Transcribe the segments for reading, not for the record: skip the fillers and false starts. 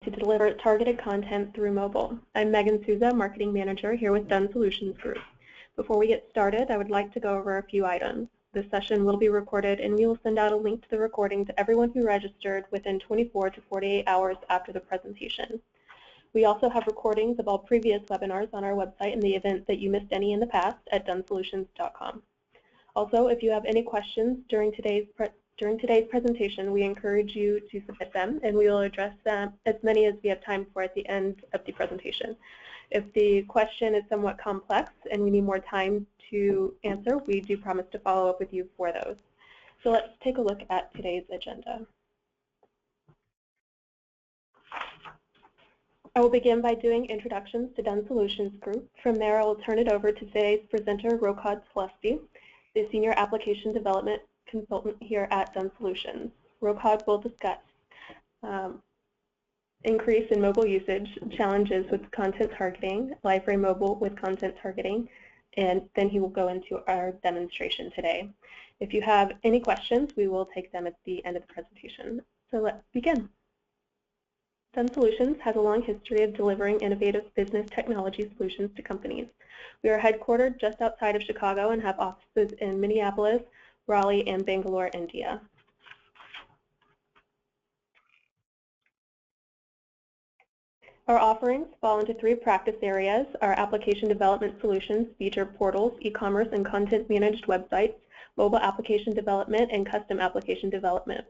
to deliver targeted content through mobile. I'm Megan Souza, Marketing Manager here with Done Solutions Group. Before we get started, I would like to go over a few items. This session will be recorded, and we will send out a link to the recording to everyone who registered within 24 to 48 hours after the presentation. We also have recordings of all previous webinars on our website in the event that you missed any in the past at donesolutions.com. Also, if you have any questions during today's presentation, we encourage you to submit them, and we will address them as many as we have time for at the end of the presentation. If the question is somewhat complex and we need more time to answer, we do promise to follow up with you for those. So let's take a look at today's agenda. I will begin by doing introductions to Done Solutions Group. From there, I will turn it over to today's presenter, Rokad Celesti, the Senior Application Development Consultant here at Done Solutions. Rokad will discuss increase in mobile usage, challenges with content targeting, Liferay Mobile with content targeting, and then he will go into our demonstration today. If you have any questions, we will take them at the end of the presentation. So let's begin. Done Solutions has a long history of delivering innovative business technology solutions to companies. We are headquartered just outside of Chicago and have offices in Minneapolis, Raleigh, and Bangalore, India. Our offerings fall into three practice areas. Our application development solutions feature portals, e-commerce, and content-managed websites, mobile application development, and custom application development.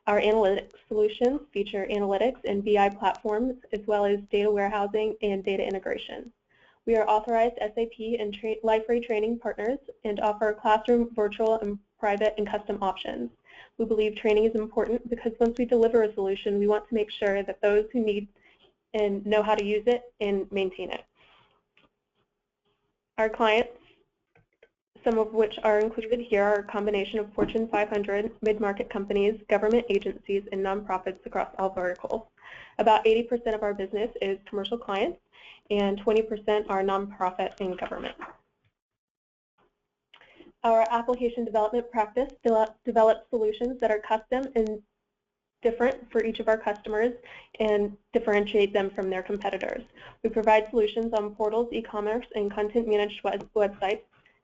Our analytics solutions feature analytics and BI platforms, as well as data warehousing and data integration. We are authorized SAP and Liferay training partners and offer classroom, virtual, and private and custom options. We believe training is important because once we deliver a solution, we want to make sure that those who need and know how to use it and maintain it. Our clients, some of which are included here, are a combination of Fortune 500, mid-market companies, government agencies, and nonprofits across all verticals. About 80% of our business is commercial clients, and 20% are nonprofit and government. Our application development practice develops solutions that are custom and different for each of our customers and differentiate them from their competitors. We provide solutions on portals, e-commerce, and content-managed websites,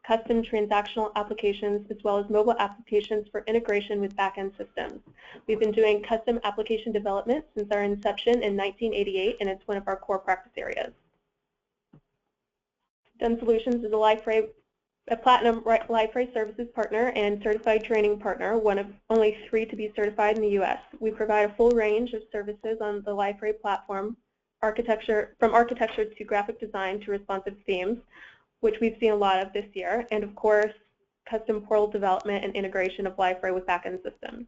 custom transactional applications, as well as mobile applications for integration with back-end systems. We've been doing custom application development since our inception in 1988, and it's one of our core practice areas. Done Solutions is a platinum Liferay Services partner and certified training partner, one of only 3 to be certified in the U.S. We provide a full range of services on the Liferay platform, from architecture to graphic design to responsive themes, which we've seen a lot of this year, and of course, custom portal development and integration of Liferay with backend systems.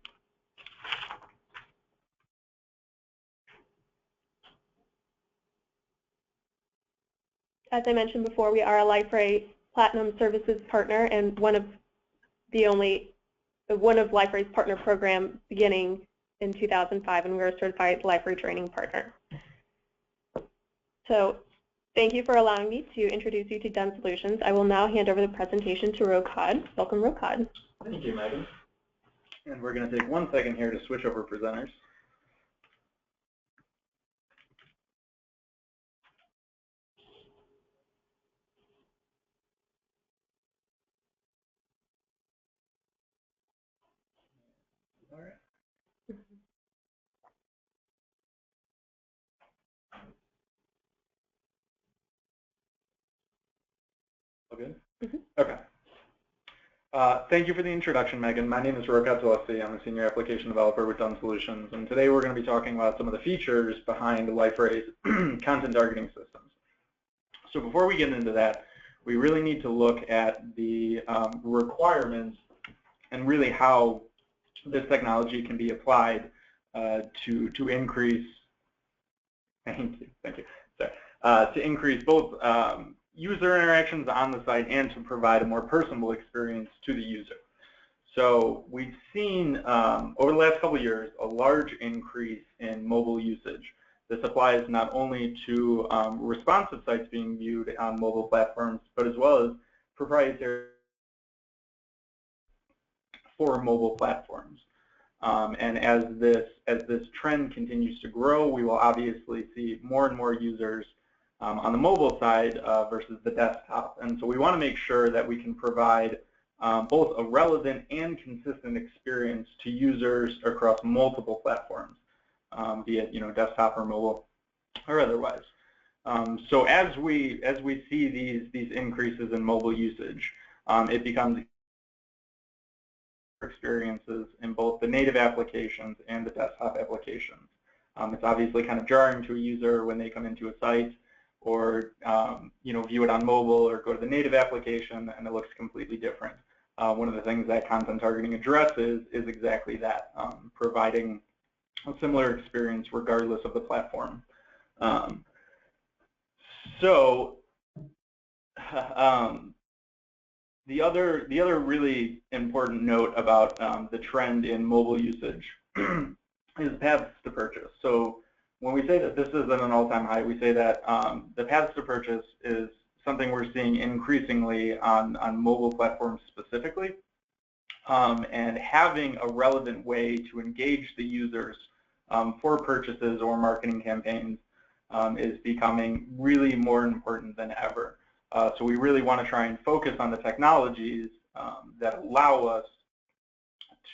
As I mentioned before, we are a Liferay Platinum Services partner and one of Liferay's partner program beginning in 2005, and we're a certified Liferay training partner. So thank you for allowing me to introduce you to Done Solutions. I will now hand over the presentation to Rokad. Welcome, Rokad. Thank you, Megan. And we're going to take 1 second here to switch over presenters. All right. All good? Mm-hmm. Okay. Thank you for the introduction, Megan. My name is Rokad Celesti. I'm a senior application developer with Done Solutions, and today we're going to be talking about some of the features behind Liferay's content targeting systems. So before we get into that, we really need to look at the requirements and really how this technology can be applied to increase. Thank you. Sorry. To increase both user interactions on the site and to provide a more personable experience to the user. So we've seen over the last couple of years a large increase in mobile usage. This applies not only to responsive sites being viewed on mobile platforms, but as well as proprietary for mobile platforms. And as this trend continues to grow, we will obviously see more and more users on the mobile side versus the desktop. And so we want to make sure that we can provide both a relevant and consistent experience to users across multiple platforms, be it desktop or mobile or otherwise. So as we see these increases in mobile usage, it becomes experiences in both the native applications and the desktop applications. It's obviously kind of jarring to a user when they come into a site or view it on mobile or go to the native application and it looks completely different. One of the things that content targeting addresses is exactly that, providing a similar experience regardless of the platform. The other really important note about the trend in mobile usage is paths to purchase. So when we say that this is at an all-time high, we say that the paths to purchase is something we're seeing increasingly on mobile platforms specifically. And having a relevant way to engage the users for purchases or marketing campaigns is becoming really more important than ever. So we really want to try and focus on the technologies that allow us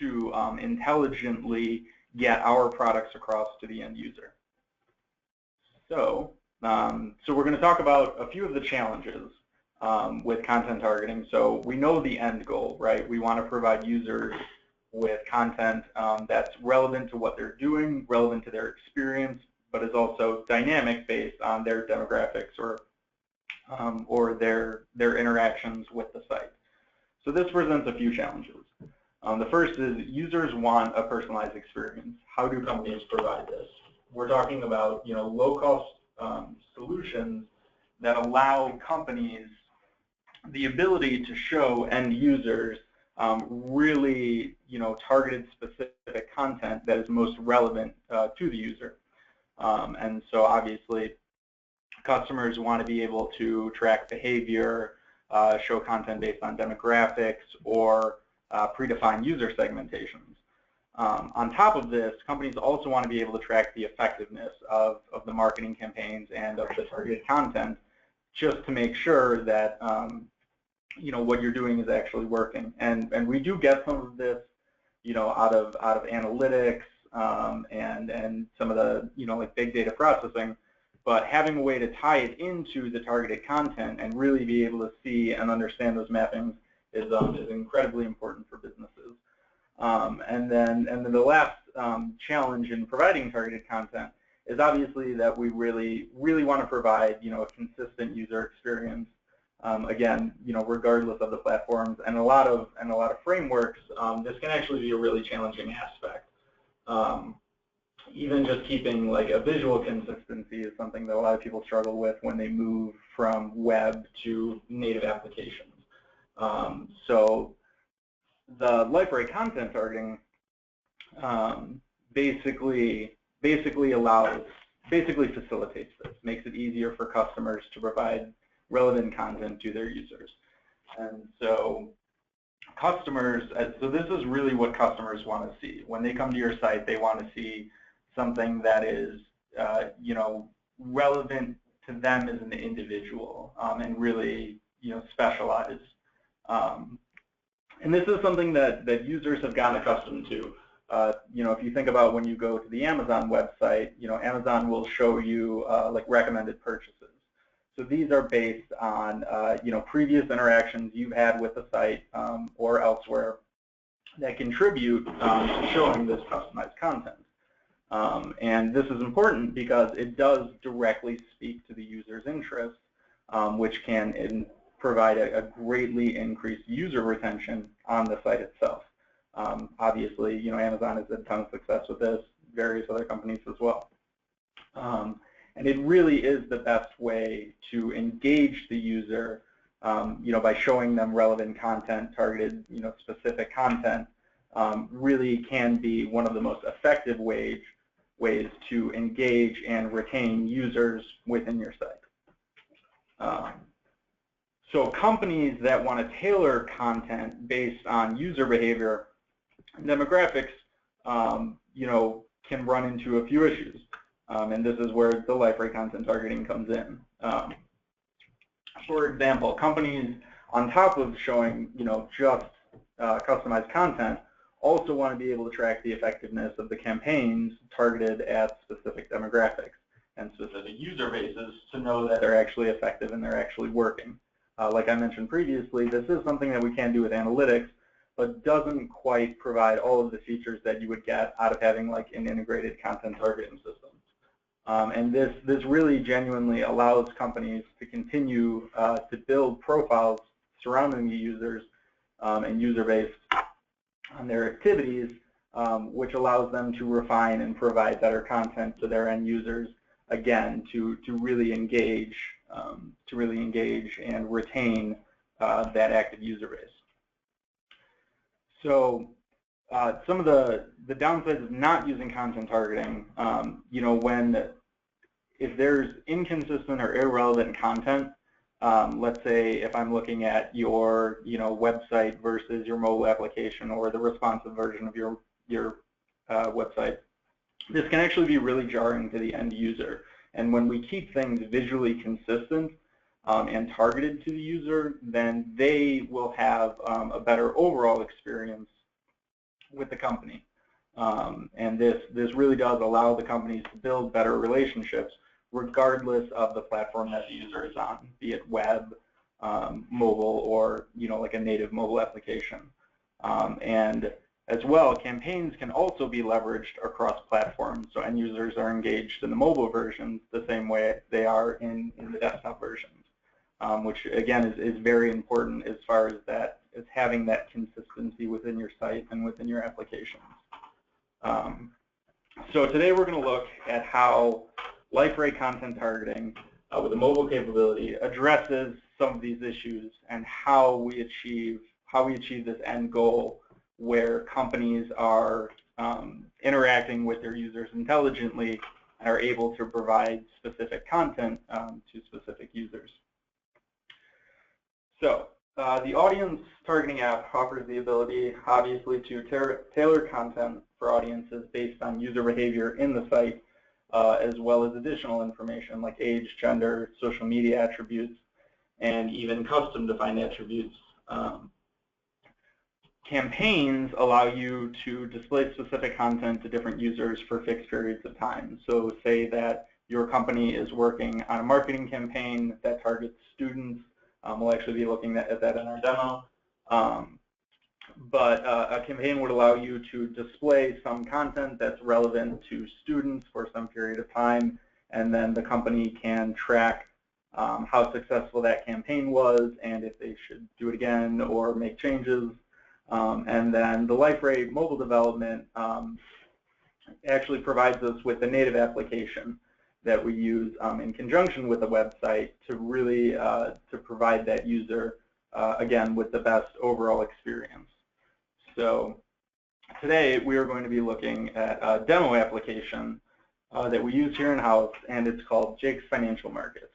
to intelligently get our products across to the end user. So we're going to talk about a few of the challenges with content targeting. So we know the end goal, right? We want to provide users with content that's relevant to what they're doing, relevant to their experience, but is also dynamic based on their demographics or their interactions with the site. So this presents a few challenges. The first is users want a personalized experience. How do companies provide this? We're talking about low-cost solutions that allow companies the ability to show end users really targeted specific content that is most relevant to the user. And so obviously customers want to be able to track behavior, show content based on demographics, or predefined user segmentations. On top of this, companies also want to be able to track the effectiveness of the marketing campaigns and of the targeted content, just to make sure that what you're doing is actually working. And we do get some of this out of analytics and some of the like big data processing. But having a way to tie it into the targeted content and really be able to see and understand those mappings is incredibly important for businesses. And then the last challenge in providing targeted content is obviously that we really want to provide a consistent user experience. Again, regardless of the platforms and a lot of frameworks, this can actually be a really challenging aspect. Even just keeping like a visual consistency is something that a lot of people struggle with when they move from web to native applications. So the Liferay content targeting basically facilitates this, makes it easier for customers to provide relevant content to their users. And so so this is really what customers want to see. When they come to your site, they want to see something that is, relevant to them as an individual and really, specialized. And this is something that users have gotten accustomed to. If you think about when you go to the Amazon website, Amazon will show you like recommended purchases. So these are based on, previous interactions you've had with the site or elsewhere that contribute to showing this customized content. And this is important because it does directly speak to the user's interest, which can provide a greatly increased user retention on the site itself. Obviously, Amazon has had a ton of success with this, various other companies as well. And it really is the best way to engage the user, by showing them relevant content, targeted, specific content, really can be one of the most effective ways to engage and retain users within your site. So companies that want to tailor content based on user behavior and demographics can run into a few issues. And this is where the Liferay content targeting comes in. For example, companies, on top of showing, just customized content, also want to be able to track the effectiveness of the campaigns targeted at specific demographics and specific user bases to know that they're actually effective and they're actually working. Like I mentioned previously, this is something that we can do with analytics, but doesn't quite provide all of the features that you would get out of having like an integrated content targeting system. And this really genuinely allows companies to continue to build profiles surrounding the users and user base on their activities, which allows them to refine and provide better content to their end users, again, to really engage and retain that active user base. So some of the downsides of not using content targeting, if there's inconsistent or irrelevant content, let's say if I'm looking at your website versus your mobile application or the responsive version of your website, this can actually be really jarring to the end user. And when we keep things visually consistent and targeted to the user, then they will have a better overall experience with the company. And this really does allow the companies to build better relationships regardless of the platform that the user is on, be it web, mobile, or like a native mobile application. And as well, campaigns can also be leveraged across platforms, so end users are engaged in the mobile versions the same way they are in the desktop versions, which again is very important as far as having that consistency within your site and within your applications. So today we're going to look at how Liferay content targeting with a mobile capability addresses some of these issues and how we achieve this end goal where companies are interacting with their users intelligently and are able to provide specific content to specific users. So the audience targeting app offers the ability, obviously, to tailor content for audiences based on user behavior in the site, as well as additional information like age, gender, social media attributes, and even custom-defined attributes. Campaigns allow you to display specific content to different users for fixed periods of time. So say that your company is working on a marketing campaign that targets students. We'll actually be looking at that in our demo. But a campaign would allow you to display some content that's relevant to students for some period of time, and then the company can track how successful that campaign was and if they should do it again or make changes. And then the Liferay mobile development actually provides us with a native application that we use in conjunction with the website to really to provide that user, again, with the best overall experience. So today we are going to be looking at a demo application that we use here in-house, and it's called Jake's Financial Markets.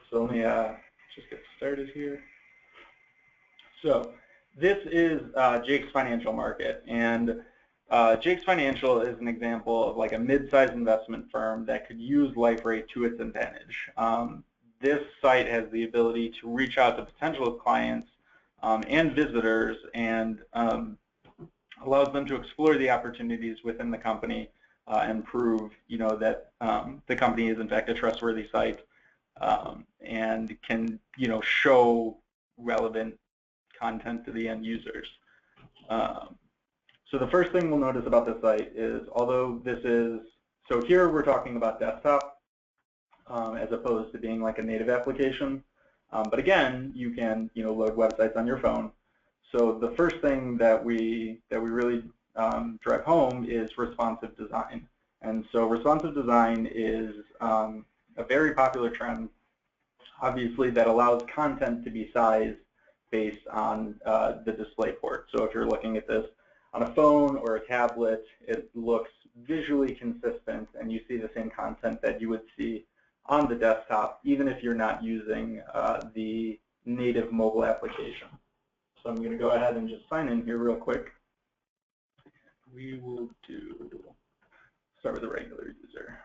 So let me just get started here. So this is Jake's Financial Market, and Jake's Financial is an example of like a mid-sized investment firm that could use Liferay to its advantage. This site has the ability to reach out to potential clients and visitors and allows them to explore the opportunities within the company and prove, that the company is in fact a trustworthy site and can, show relevant content to the end users. So the first thing we'll notice about this site is, although this is, so here we're talking about desktop as opposed to being like a native application. But again, you can, load websites on your phone. So the first thing that we really drive home is responsive design. And so responsive design is a very popular trend, obviously, that allows content to be sized based on the display port. So if you're looking at this on a phone or a tablet, it looks visually consistent and you see the same content that you would see on the desktop, even if you're not using the native mobile application. So I'm going to go ahead and just sign in here real quick. We will start with a regular user.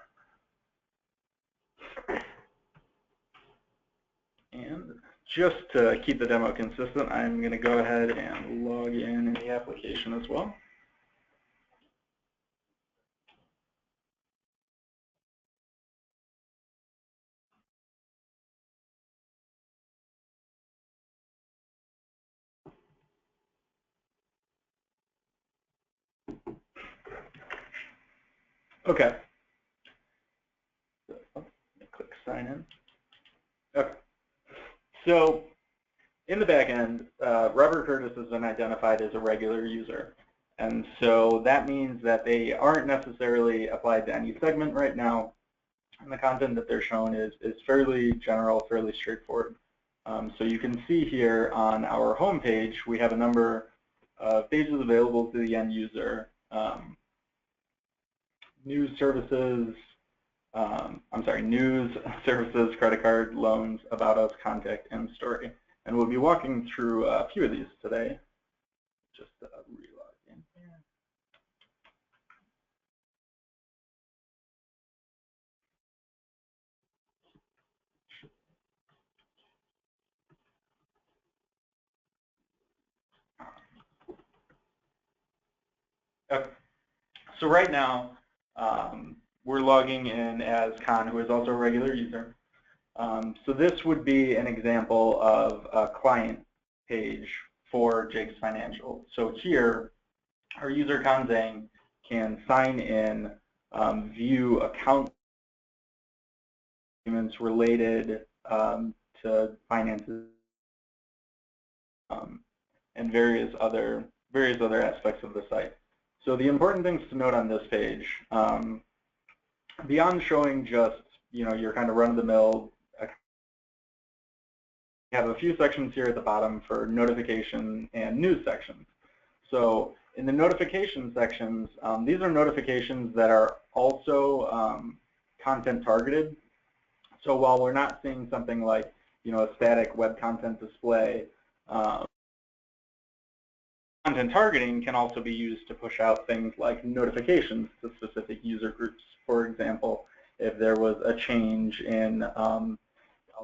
And just to keep the demo consistent, I'm going to go ahead and log in the application as well. Okay. So, click sign in. Okay. So in the back end, Robert Curtis has been identified as a regular user. And so that means that they aren't necessarily applied to any segment right now. And the content that they're shown is fairly general, fairly straightforward. So you can see here on our home page, we have a number of pages available to the end user. News services, news, services, credit card, loans, about us, contact, and story. And we'll be walking through a few of these today. Just relog in here. Okay. So right now, we're logging in as Khan, who is also a regular user. So this would be an example of a client page for Jake's Financial. So here, our user Khan Zhang can sign in, view account documents related to finances, and various other aspects of the site. So the important things to note on this page, beyond showing just your kind of run-of-the-mill, you have a few sections here at the bottom for notification and news sections. So in the notification sections, these are notifications that are also content targeted. So while we're not seeing something like a static web content display, content targeting can also be used to push out things like notifications to specific user groups. For example, if there was a change in a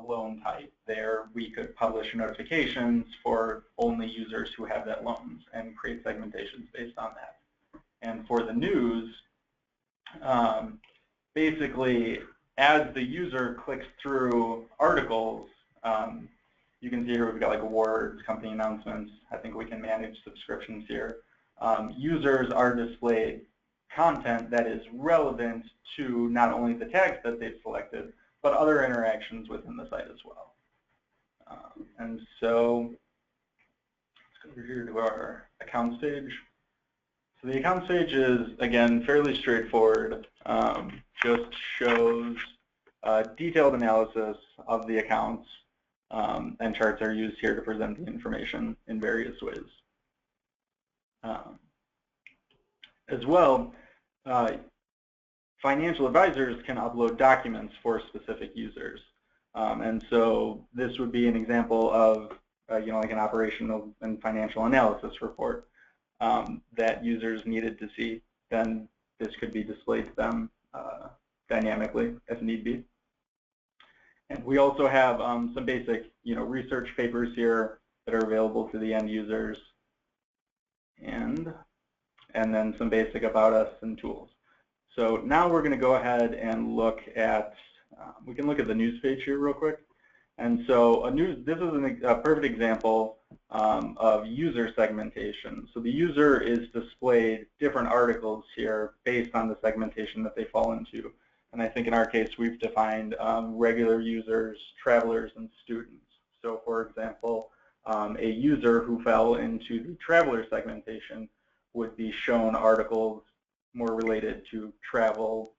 loan type there, we could publish notifications for only users who have that loans and create segmentations based on that. And for the news, basically, as the user clicks through articles, you can see here we've got like awards, company announcements. I think we can manage subscriptions here. Users are displayed content that is relevant to not only the tags that they've selected, but other interactions within the site as well. And so let's go over here to our accounts page. So the accounts page is, again, fairly straightforward. Just shows detailed analysis of the accounts, and charts are used here to present the information in various ways. As well, financial advisors can upload documents for specific users. And so this would be an example of like an operational and financial analysis report that users needed to see. Then this could be displayed to them dynamically if need be. And we also have some basic research papers here that are available to the end users, and then some basic about us and tools. So now we're going to go ahead and look at, we can look at the news page here real quick. And so this is a perfect example of user segmentation. So the user is displayed different articles here based on the segmentation that they fall into. And I think in our case, we've defined regular users, travelers, and students. So for example, a user who fell into the traveler segmentation would be shown articles more related to travel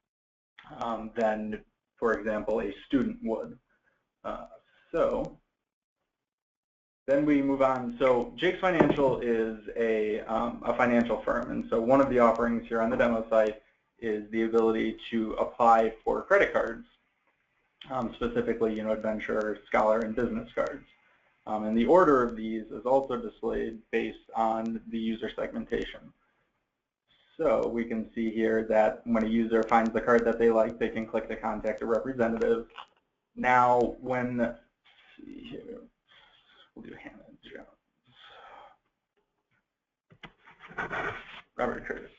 than, for example, a student would. So then we move on. So Jake's Financial is a financial firm. And so one of the offerings here on the demo site is the ability to apply for credit cards. specifically, adventure, scholar, and business cards. And the order of these is also displayed based on the user segmentation. So we can see here that when a user finds the card that they like, they can click to contact a representative. Now, let's see here, we'll do Hannah Jones. Robert Curtis.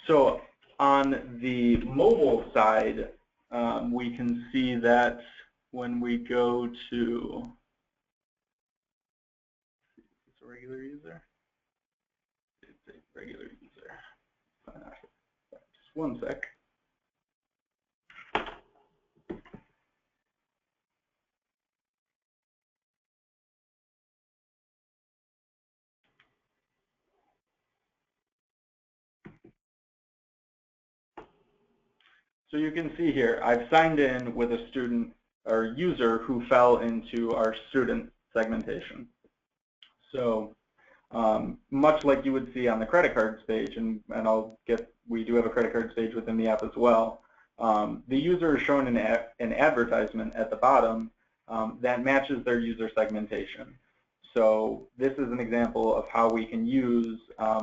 So on the mobile side, we can see that when we go to it's a regular user. It's a regular user. Just one sec. So you can see here, I've signed in with a student or user who fell into our student segmentation. So much like you would see on the credit cards page, and we do have a credit cards page within the app as well. The user is shown an advertisement at the bottom that matches their user segmentation. So this is an example of how we can use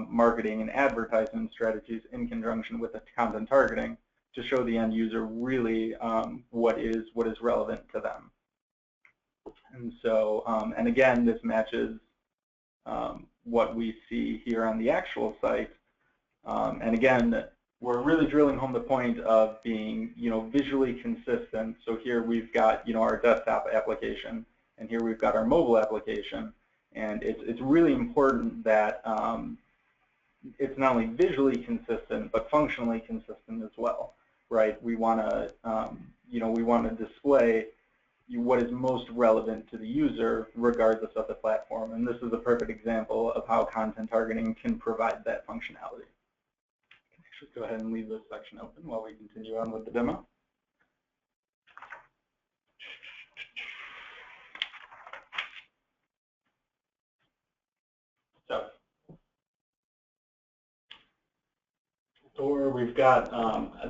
marketing and advertisement strategies in conjunction with the content targeting to show the end user really what is relevant to them. And so, and again, this matches what we see here on the actual site. And again, we're really drilling home the point of being, visually consistent. So here we've got, our desktop application, and here we've got our mobile application. And it's really important that it's not only visually consistent, but functionally consistent as well, right? We want to, we want to display what is most relevant to the user regardless of the platform. And this is a perfect example of how content targeting can provide that functionality. I can actually go ahead and leave this section open while we continue on with the demo. So we've got,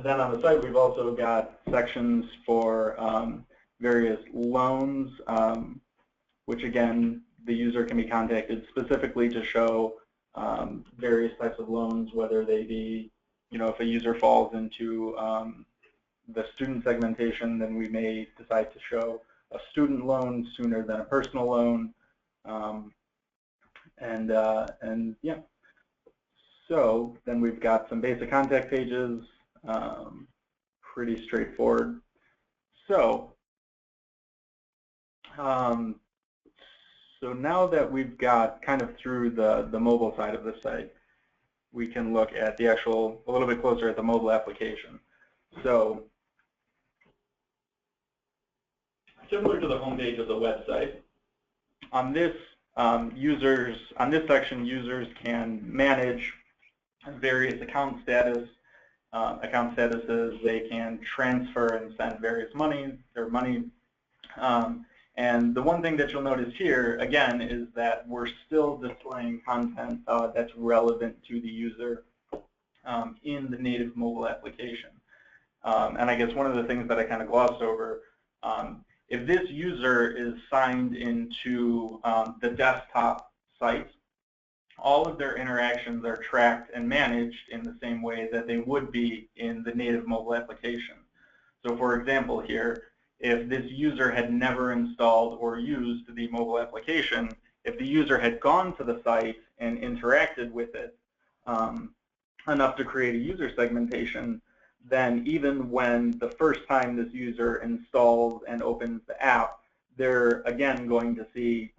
then on the site, we've also got sections for various loans, which again, the user can be contacted specifically to show various types of loans, whether they be, if a user falls into the student segmentation, then we may decide to show a student loan sooner than a personal loan, and yeah. So then we've got some basic contact pages, pretty straightforward. So, so now that we've got kind of through the mobile side of the site, we can look at the actual, a little bit closer at the mobile application. So similar to the homepage of the website, on this section, users can manage various account statuses. They can transfer and send various money. And the one thing that you'll notice here, again, is that we're still displaying content that's relevant to the user in the native mobile application. And I guess one of the things that I kind of glossed over, if this user is signed into the desktop site, all of their interactions are tracked and managed in the same way that they would be in the native mobile application. So for example here, if this user had never installed or used the mobile application, if the user had gone to the site and interacted with it enough to create a user segmentation, then even when the first time this user installs and opens the app, they're again going to see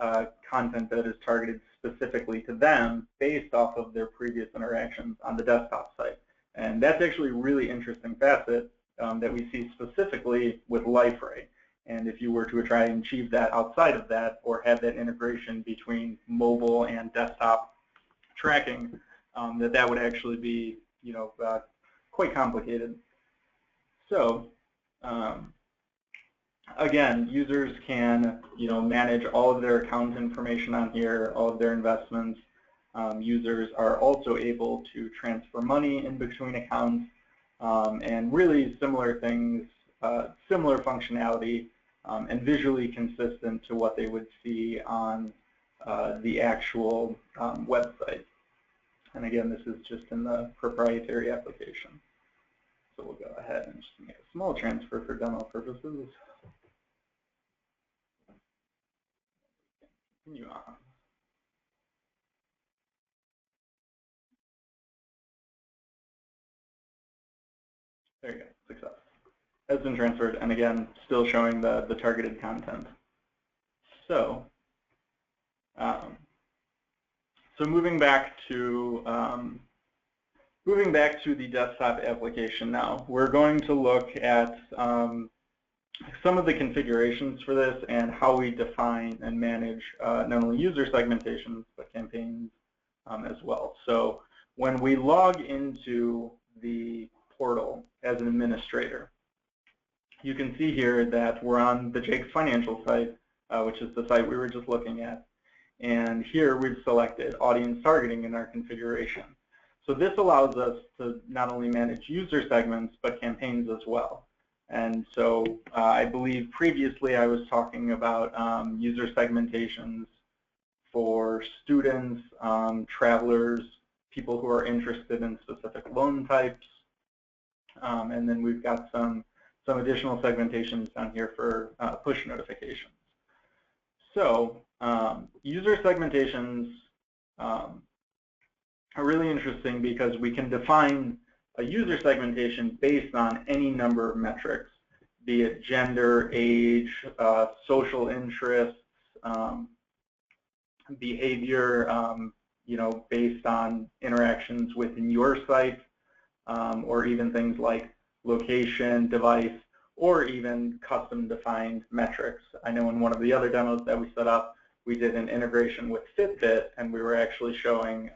content that is targeted specifically to them based off of their previous interactions on the desktop site. And that's actually a really interesting facet that we see specifically with Liferay. And if you were to try and achieve that outside of that, or have that integration between mobile and desktop tracking, that would actually be, quite complicated. So, again, users can, manage all of their account information on here, all of their investments. Users are also able to transfer money in between accounts, and really similar things similar functionality and visually consistent to what they would see on the actual website. And again, this is just in the proprietary application. So we'll go ahead and just make a small transfer for demo purposes. Continue on. There you go, success. Has been transferred, and again, still showing the targeted content. So, moving back to the desktop application now, we're going to look at some of the configurations for this and how we define and manage not only user segmentations but campaigns as well. So when we log into the portal as an administrator, you can see here that we're on the Jake's Financial site, which is the site we were just looking at. And here we've selected audience targeting in our configuration. So this allows us to not only manage user segments, but campaigns as well. And so I believe previously I was talking about user segmentations for students, travelers, people who are interested in specific loan types. And then we've got some additional segmentations down here for push notifications. So user segmentations are really interesting because we can define a user segmentation based on any number of metrics, be it gender, age, social interests, behavior, you know, based on interactions within your site, or even things like location, device, or even custom-defined metrics. I know in one of the other demos that we set up, we did an integration with Fitbit, and we were actually showing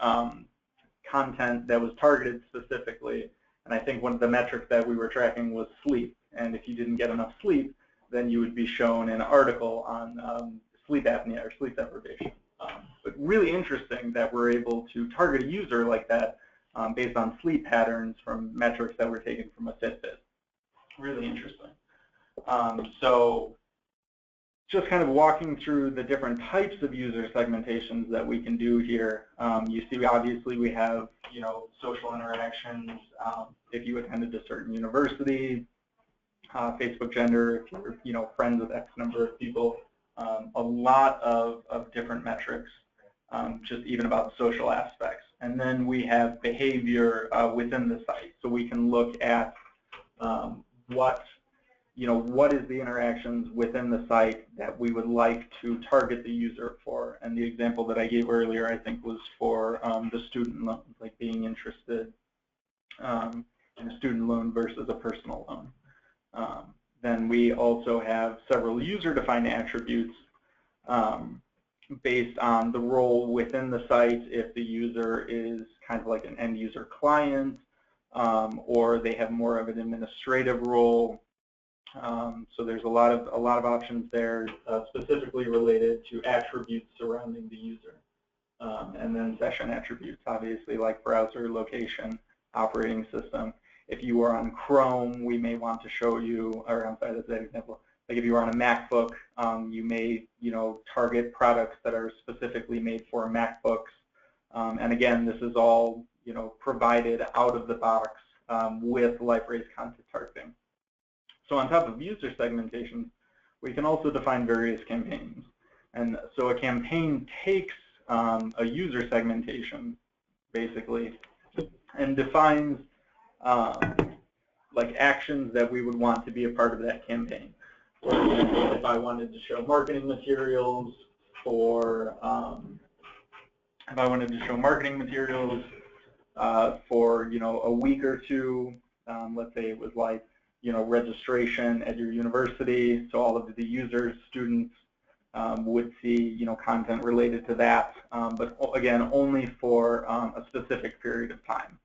content that was targeted specifically. And I think one of the metrics that we were tracking was sleep. And if you didn't get enough sleep, then you would be shown an article on sleep apnea or sleep deprivation. But really interesting that we're able to target a user like that based on sleep patterns from metrics that were taken from a Fitbit. Really interesting. So just kind of walking through the different types of user segmentations that we can do here. You see, obviously, we have, you know, social interactions. If you attended a certain university, Facebook gender, if you're, you know, friends with X number of people, a lot of different metrics, just even about social aspects. And then we have behavior within the site, so we can look at what is the interactions within the site that we would like to target the user for. And the example that I gave earlier, I think, was for the student loans, like being interested in a student loan versus a personal loan. Then we also have several user-defined attributes based on the role within the site, if the user is kind of like an end-user client, or they have more of an administrative role. So there's a lot of options there, specifically related to attributes surrounding the user, and then session attributes, obviously, like browser, location, operating system. If you are on Chrome, we may want to show you, or I'm sorry, that's that example. Like if you are on a MacBook, you may, you know, target products that are specifically made for MacBooks. And again, this is all, you know, provided out of the box with Liferay's content targeting. So on top of user segmentation, we can also define various campaigns. And so a campaign takes a user segmentation, basically, and defines like actions that we would want to be a part of that campaign. For example, if I wanted to show marketing materials for, for, you know, a week or two, let's say it was like, you know, registration at your university, so all of the users, students would see, you know, content related to that, but again, only for a specific period of time.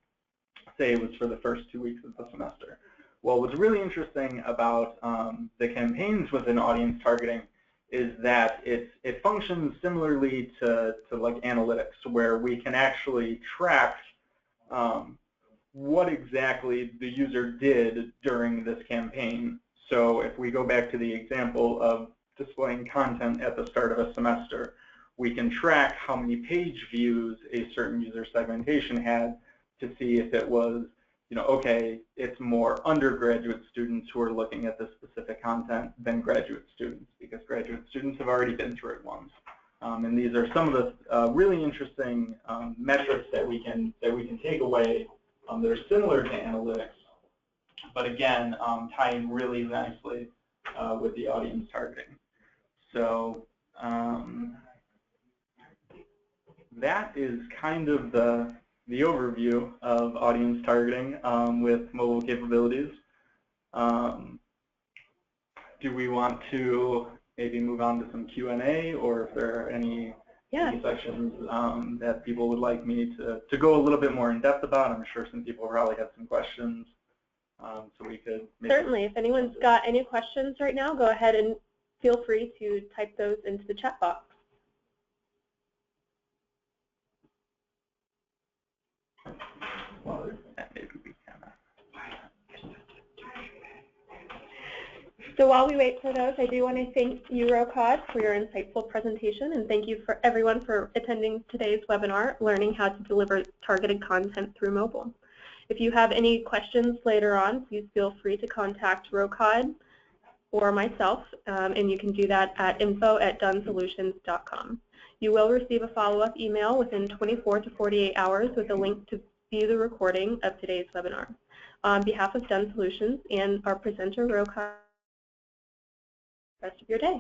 Say it was for the first 2 weeks of the semester. Well, what's really interesting about the campaigns within audience targeting is that it functions similarly to like analytics, where we can actually track what exactly the user did during this campaign. So if we go back to the example of displaying content at the start of a semester, we can track how many page views a certain user segmentation had to see if it was, okay, it's more undergraduate students who are looking at this specific content than graduate students, because graduate students have already been through it once. And these are some of the really interesting metrics that we can take away that are similar to analytics, but again, tying really nicely with the audience targeting. So that is kind of the overview of audience targeting with mobile capabilities. Do we want to maybe move on to some Q&A, or if there are any sections that people would like me to go a little bit more in depth about? I'm sure some people probably have some questions, so we could certainly. If anyone's got any questions right now, go ahead and feel free to type those into the chat box. So while we wait for those, I do want to thank you, ROCOD, for your insightful presentation, and thank you for everyone for attending today's webinar, Learning How to Deliver Targeted Content Through Mobile. If you have any questions later on, please feel free to contact ROCOD or myself, and you can do that at info@dunsolutions.com. You will receive a follow-up email within 24 to 48 hours with a link to view the recording of today's webinar. On behalf of Dun Solutions and our presenter, ROCOD, rest of your day.